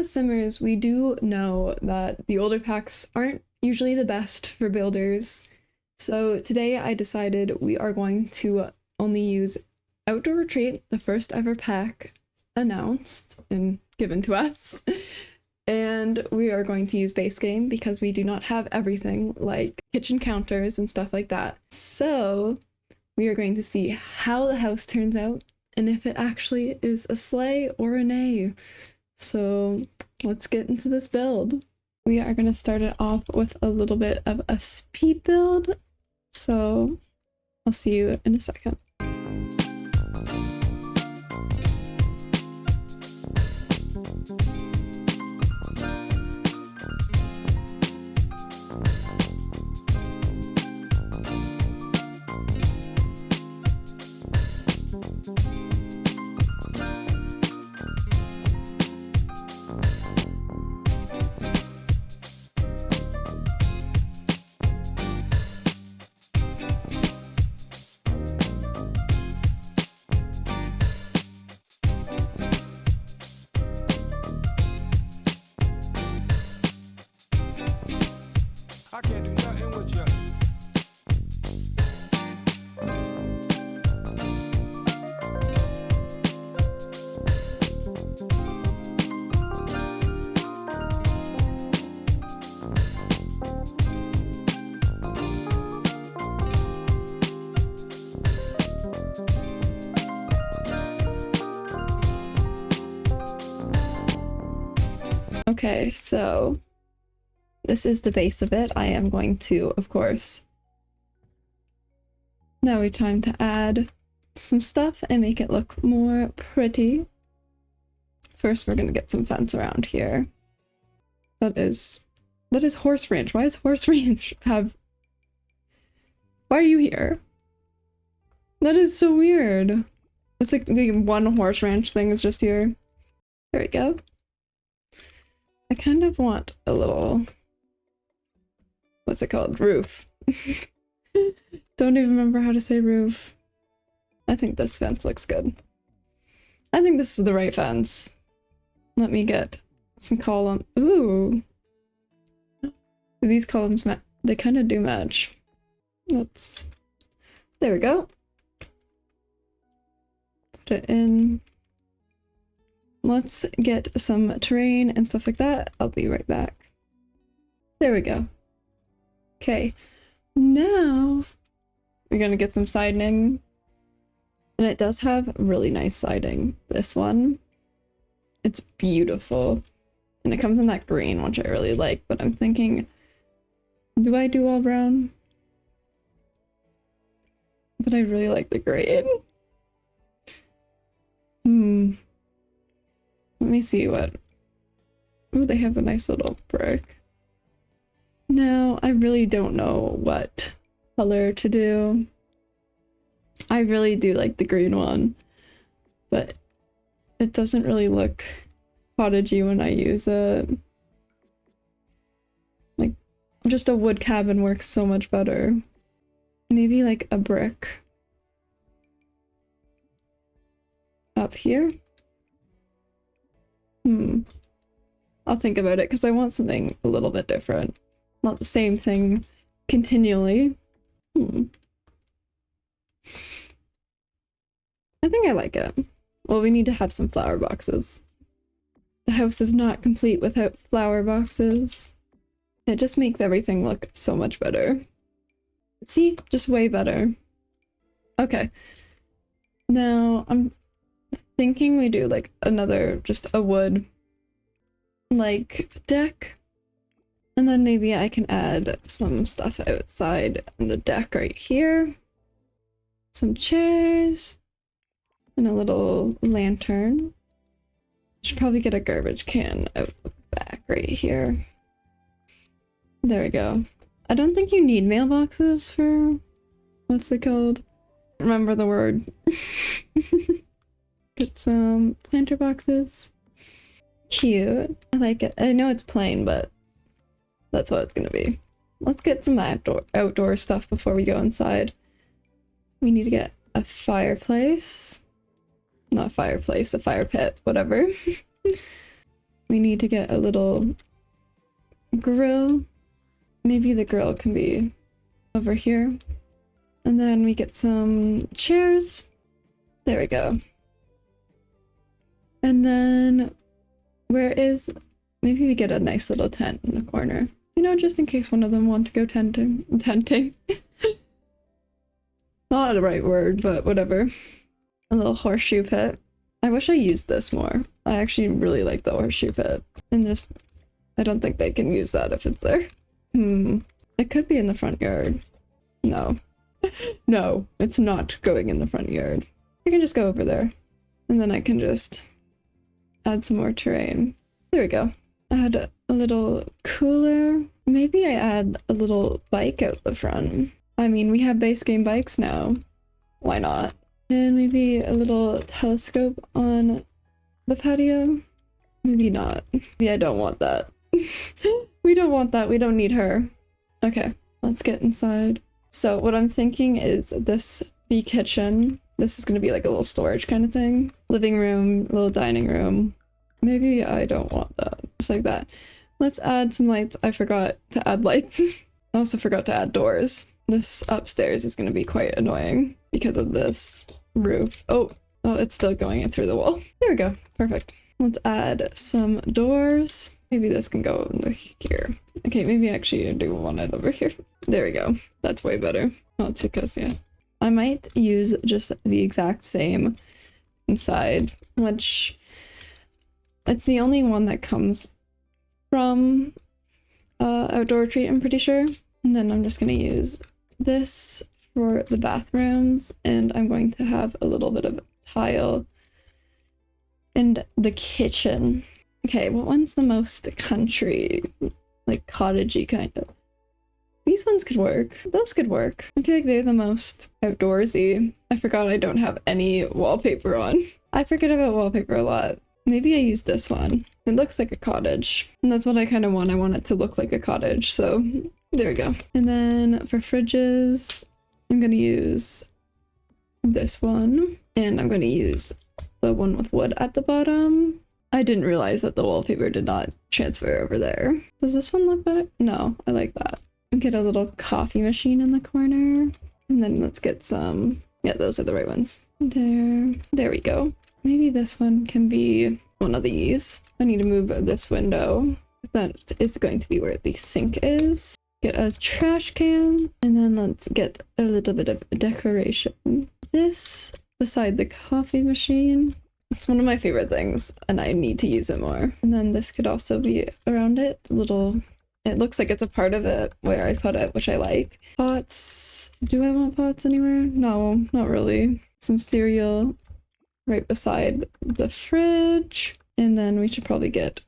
as simmers, we do know that the older packs aren't usually the best for builders. So today I decided we are going to only use Outdoor Retreat, the first ever pack announced and given to us. And we are going to use base game because we do not have everything like kitchen counters and stuff like that. So we are going to see how the house turns out and if it actually is a slay or a nay. So let's get into this build. We are going to start it off with a little bit of a speed build. So I'll see you in a second. I can't do nothing with you. Okay, so this is the base of it. I am going to, of course, now it's time to add some stuff and make it look more pretty. First, we're gonna get some fence around here. That is horse ranch. Why is horse ranch have... Why are you here? That is so weird. It's like the one horse ranch thing is just here. There we go. I kind of want a little... What's it called? Roof. Don't even remember how to say roof. I think this fence looks good. I think this is the right fence. Let me get some column. Ooh. These columns, they kind of do match. Let's... There we go. Put it in. Let's get some terrain and stuff like that. I'll be right back. There we go. Okay, now we're gonna get some siding, and it does have really nice siding. This one, it's beautiful, and it comes in that green, which I really like, but I'm thinking, do I do all brown? But I really like the green. Let me see what... Oh, they have a nice little brick. No, I really don't know what color to do. I really do like the green one, but it doesn't really look cottagey when I use it. Like, just a wood cabin works so much better. Maybe like a brick up here. I'll think about it because I want something a little bit different. Not the same thing continually. I think I like it. Well, we need to have some flower boxes. The house is not complete without flower boxes. It just makes everything look so much better. See? Just way better. Okay. Now, I'm thinking we do like another, just a wood, like, deck. And then maybe I can add some stuff outside on the deck right here. Some chairs. And a little lantern. Should probably get a garbage can out the back right here. There we go. I don't think you need mailboxes for... What's it called? Remember the word. Get some planter boxes. Cute. I like it. I know it's plain, but that's what it's gonna be. Let's get some outdoor stuff before we go inside. We need to get a fireplace. Not a fireplace, a fire pit, whatever. we need to get a little grill. Maybe the grill can be over here. And then we get some chairs. There we go. And then maybe we get a nice little tent in the corner. You know, just in case one of them want to go tenting. Not the right word, but whatever. A little horseshoe pit. I wish I used this more. I actually really like the horseshoe pit. And just, I don't think they can use that if it's there. It could be in the front yard. No. No, it's not going in the front yard. I can just go over there. And then I can just add some more terrain. There we go. Add a little cooler. Maybe I add a little bike out the front. I mean, we have base game bikes now. Why not? And maybe a little telescope on the patio. Maybe not. Maybe I don't want that. We don't want that. We don't need her. Okay, let's get inside. So what I'm thinking is this be kitchen. This is going to be like a little storage kind of thing. Living room, little dining room. Maybe I don't want that. Just like that. Let's add some lights. I forgot to add lights. I also forgot to add doors. This upstairs is going to be quite annoying because of this roof. Oh, it's still going in through the wall. There we go. Perfect. Let's add some doors. Maybe this can go over here. Okay, maybe actually I do want it over here. There we go. That's way better. Not too cozy. Yeah. I might use just the exact same inside, which it's the only one that comes from Outdoor Retreat, I'm pretty sure. And then I'm just going to use this for the bathrooms, and I'm going to have a little bit of tile in the kitchen. Okay, what one's the most country, like cottagey kind of? These ones could work. Those could work. I feel like they're the most outdoorsy. I forgot I don't have any wallpaper on. I forget about wallpaper a lot. Maybe I use this one. It looks like a cottage. And that's what I kind of want. I want it to look like a cottage. So there we go. And then for fridges, I'm going to use this one. And I'm going to use the one with wood at the bottom. I didn't realize that the wallpaper did not transfer over there. Does this one look better? No, I like that. Get a little coffee machine in the corner. And then let's get some... Yeah, those are the right ones. There we go. Maybe this one can be one of these. I need to move this window. That is going to be where the sink is. Get a trash can. And then let's get a little bit of decoration. This beside the coffee machine. It's one of my favorite things, and I need to use it more. And then this could also be around it. It looks like it's a part of it where I put it, which I like. Pots. Do I want pots anywhere? No, not really. Some cereal right beside the fridge. And then we should probably get,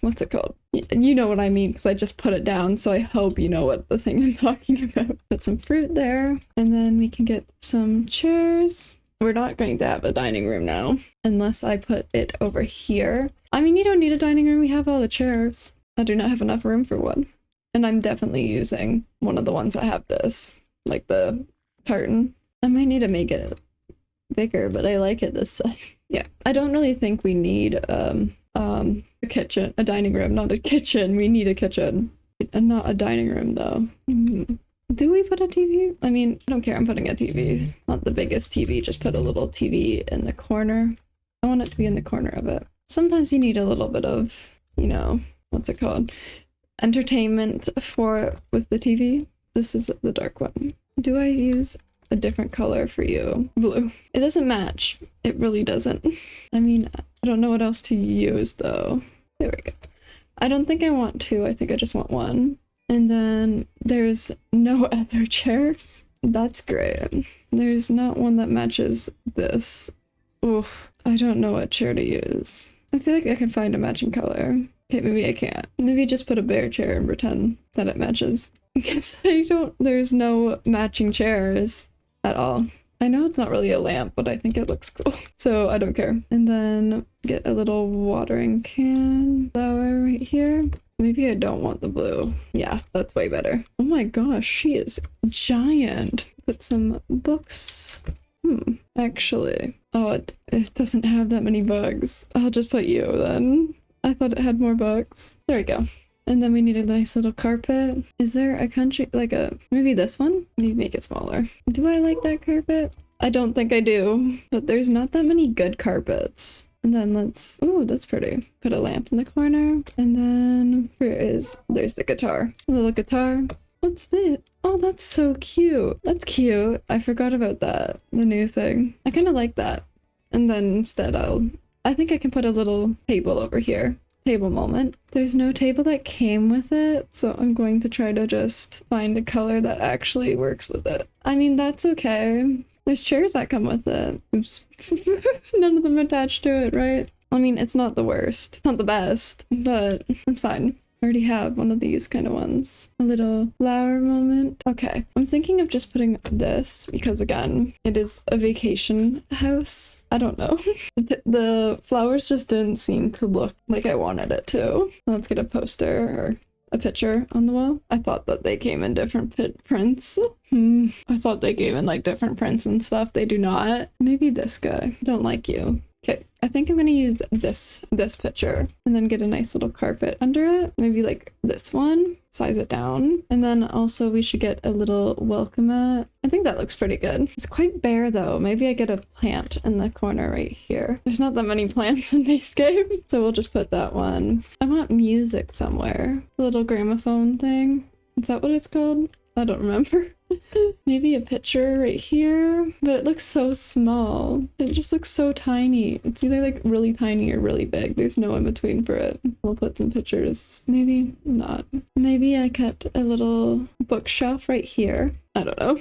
what's it called? You know what I mean, because I just put it down, so I hope you know what the thing I'm talking about. Put some fruit there, and then we can get some chairs. We're not going to have a dining room now, unless I put it over here. I mean, you don't need a dining room, we have all the chairs. I do not have enough room for one. And I'm definitely using one of the ones that have this, like the tartan. I might need to make it bigger, but I like it this size. Yeah, I don't really think we need a kitchen, a dining room, not a kitchen. We need a kitchen, and not a dining room though. Do we put a TV? I mean, I don't care, I'm putting a TV. Not the biggest TV, just put a little TV in the corner. I want it to be in the corner of it. Sometimes you need a little bit of, you know, what's it called? Entertainment with the TV. This is the dark one. Do I use a different color for you? Blue. It doesn't match. It really doesn't. I mean, I don't know what else to use though. There we go. I don't think I want two. I think I just want one. And then there's no other chairs. That's great. There's not one that matches this. Oof. I don't know what chair to use. I feel like I can find a matching color. Okay, maybe I can't. Maybe just put a bear chair and pretend that it matches. Because there's no matching chairs at all. I know it's not really a lamp, but I think it looks cool. So I don't care. And then get a little watering can flower right here. Maybe I don't want the blue. Yeah, that's way better. Oh my gosh, she is giant. Put some books. Actually, oh, it doesn't have that many bugs. I'll just put you then. I thought it had more books. There we go. And then we need a nice little carpet. Is there a country, like maybe this one? Maybe make it smaller. Do I like that carpet? I don't think I do, but there's not that many good carpets. And then ooh, that's pretty. Put a lamp in the corner. And then there's the guitar. A little guitar. What's this? Oh, that's so cute. That's cute. I forgot about that. The new thing. I kind of like that. And then instead I think I can put a little table over here. Table moment. There's no table that came with it, so I'm going to try to just find a color that actually works with it. I mean, that's okay. There's chairs that come with it. Oops. None of them attached to it, right? I mean, it's not the worst. It's not the best, but it's fine. I already have one of these kind of ones. A little flower moment. Okay, I'm thinking of just putting this because again, it is a vacation house. I don't know. The flowers just didn't seem to look like I wanted it to. Let's get a poster or a picture on the wall. I thought that they came in different prints. I thought they came in like different prints and stuff. They do not. Maybe this guy. Don't like you. Okay, I think I'm gonna use this picture and then get a nice little carpet under it. Maybe like this one, size it down. And then also we should get a little welcome mat. I think that looks pretty good. It's quite bare though. Maybe I get a plant in the corner right here. There's not that many plants in Basecamp, so we'll just put that one. I want music somewhere. A little gramophone thing. Is that what it's called? I don't remember. Maybe a picture right here, but it looks so small. It just looks so tiny. It's either like really tiny or really big. There's no in between for it. We'll put some pictures. Maybe not. Maybe I cut a little bookshelf right here. I don't know.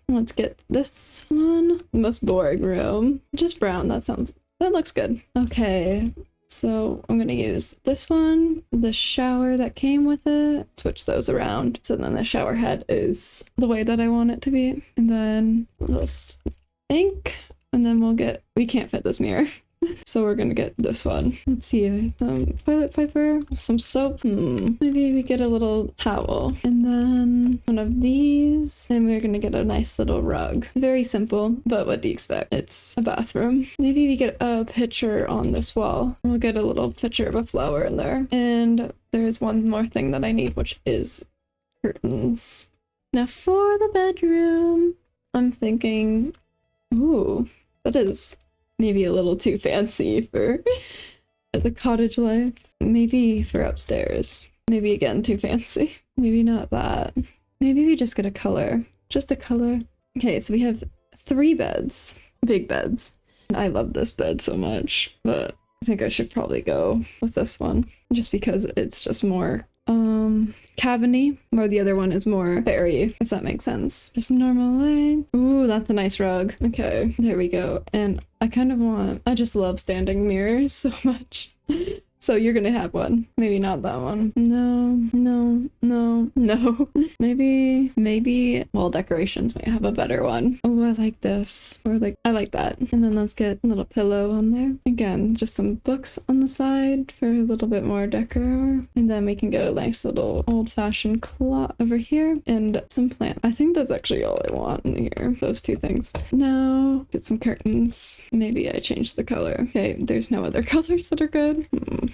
Let's get this one. The most boring room. Just brown. That looks good. Okay. So I'm gonna use this one, the shower that came with it, switch those around. So then the shower head is the way that I want it to be. And then a little ink, and then we can't fit this mirror. So we're gonna get this one. Let's see, some toilet paper, some soap. Maybe we get a little towel. And then one of these. And we're gonna get a nice little rug. Very simple, but what do you expect? It's a bathroom. Maybe we get a picture on this wall. We'll get a little picture of a flower in there. And there's one more thing that I need, which is curtains. Now for the bedroom, I'm thinking, ooh, that is maybe a little too fancy for the cottage life. Maybe for upstairs. Maybe again, too fancy. Maybe not that. Maybe we just get a color. Just a color. Okay, so we have 3 beds. Big beds. I love this bed so much, but I think I should probably go with this one. Just because it's just more cabiny, where the other one is more fairy, if that makes sense. Just normal light. Ooh, that's a nice rug. Okay, there we go. And I just love standing mirrors so much. So you're gonna have one. Maybe not that one. No. Maybe wall decorations might have a better one. Oh, I like this. Or like, I like that. And then let's get a little pillow on there. Again, just some books on the side for a little bit more decor. And then we can get a nice little old-fashioned clock over here and some plants. I think that's actually all I want in here. Those 2 things. Now, get some curtains. Maybe I changed the color. Okay, there's no other colors that are good.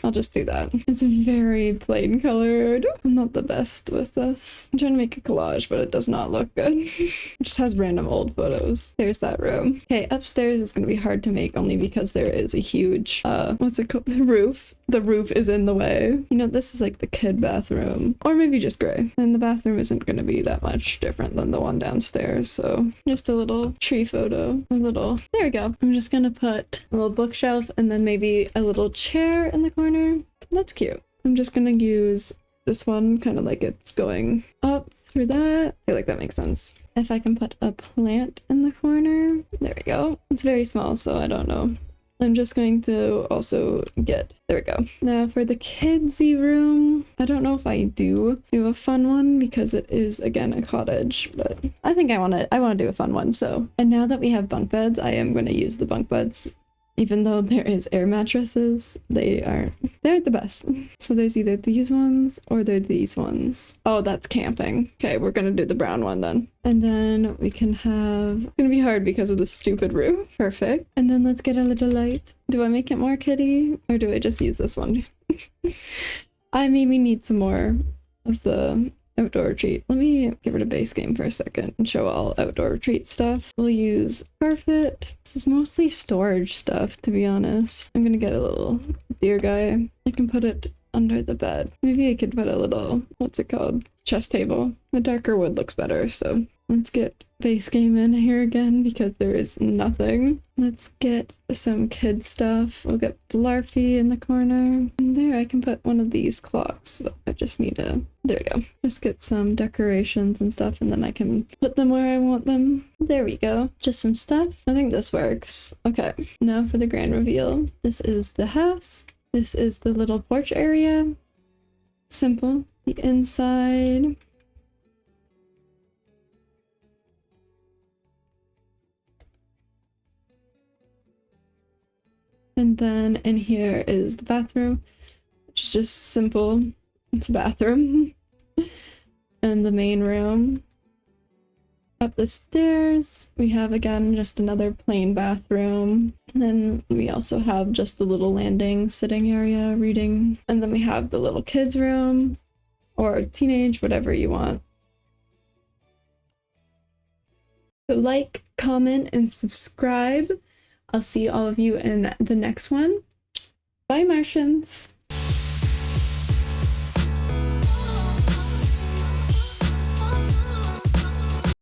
I'll just do that. It's very plain colored. I'm not the best with this. I'm trying to make a collage, but it does not look good. It just has random old photos. There's that room. Okay, upstairs is gonna be hard to make only because there is a huge, what's it called? The roof. The roof is in the way. You know, this is like the kid bathroom. Or maybe just gray. And the bathroom isn't gonna be that much different than the one downstairs, so just a little tree photo. There we go. I'm just gonna put a little bookshelf and then maybe a little chair in the corner. That's cute. I'm just gonna use this one kind of like it's going up through that. I feel like that makes sense. If I can put a plant in the corner. There we go. It's very small, so I don't know. I'm just going to also there we go. Now for the kidsy room, I don't know if I do a fun one because it is again a cottage, but I think I want to do a fun one. So, and now that we have bunk beds, I am going to use the bunk beds Even though there is air mattresses, they're the best. So there's either these ones or they're these ones. Oh, that's camping. Okay, we're gonna do the brown one then. And then we can have, it's gonna be hard because of the stupid roof. Perfect. And then let's get a little light. Do I make it more kitty or do I just use this one? I maybe need some more of the outdoor retreat. Let me get rid of base game for a second and show all outdoor retreat stuff. We'll use carpet. This is mostly storage stuff, to be honest. I'm gonna get a little deer guy. I can put it under the bed. Maybe I could put a little, what's it called? Chest table. The darker wood looks better, so let's get base game in here again because there is nothing. Let's get some kid stuff. We'll get Blarfy in the corner. And there, I can put one of these clocks. But I just need to, there we go. Just get some decorations and stuff and then I can put them where I want them. There we go. Just some stuff. I think this works. Okay, now for the grand reveal. This is the house. This is the little porch area. Simple. The inside. And then in here is the bathroom, which is just simple. It's a bathroom. And the main room. Up the stairs, we have again just another plain bathroom. And then we also have just the little landing sitting area, reading. And then we have the little kids room or teenage, whatever you want. So like, comment, and subscribe. I'll see all of you in the next one. Bye, Martians!